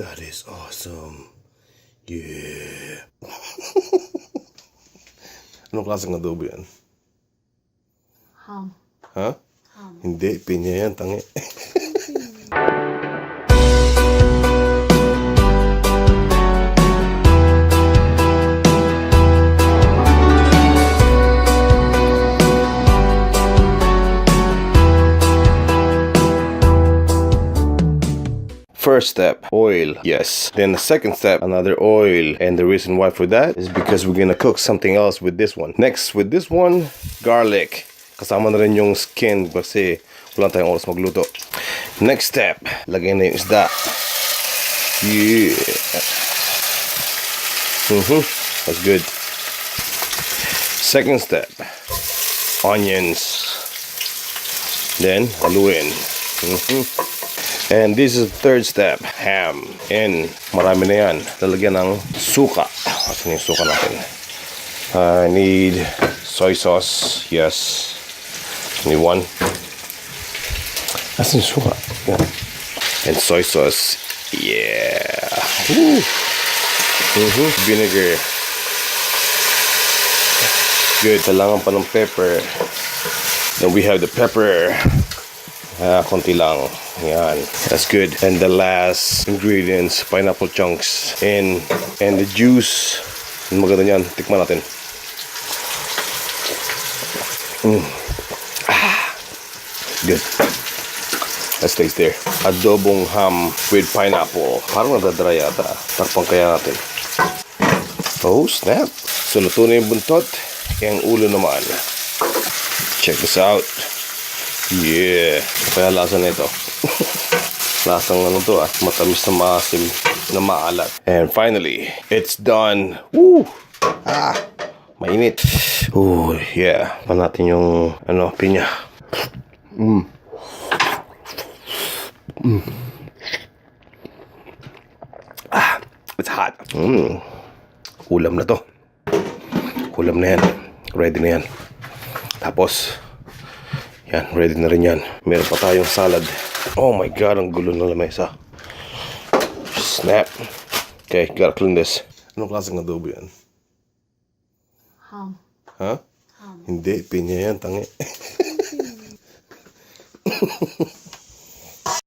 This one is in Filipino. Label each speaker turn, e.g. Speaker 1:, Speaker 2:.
Speaker 1: That is awesome. Yeah. Anong klaseng adobo yan?
Speaker 2: Ham.
Speaker 1: Ha?
Speaker 2: Ham.
Speaker 1: Hindi, pinya yan, tangi. First step, oil. Yes. Then the second step, another oil. And the reason why for that is because we're gonna cook something else with this one. Next, with this one, garlic. Kasama na rin yung skin kasi wala tayong oras magluto. Next step, lagyan na yung isda. Yeah. That's good. Second step, onions. Then, haluin. And this is the third step, ham. And marami na yan. Lalagyan ng suka. Asan yung suka natin? I need soy sauce. Yes. Need one. Asan yung suka? Yeah. And soy sauce. Yeah. Vinegar. Good. Kailangan pa ng pepper. Then we have the pepper. Konti lang. Yan. That's good. And the last ingredients, pineapple chunks and the juice. Maganda yan. Tikman natin. Good. Let's taste there. Adobong ham with pineapple. Parang nadadry yata. Takpan kaya natin. Oh, snap. So, luto na yung buntot. Yung ulo naman. Check this out. Yeah. Kaya lasa nito. Lasang ano to matamis na maasim na maalat. And finally, it's done. Woo! Mainit. Oh, yeah. Pa natin yung pinya. It's hot. Ulam na to. Ulam na yan. Ready na yan. Tapos yan, ready na rin yan. Meron pa tayong salad. Oh my god, ang gulo ng lamesa. Snap. Okay, gotta clean this. Anong klaseng adobo yan?
Speaker 2: Ham.
Speaker 1: Ha?
Speaker 2: Ham.
Speaker 1: Hindi, pinya yan, tangi.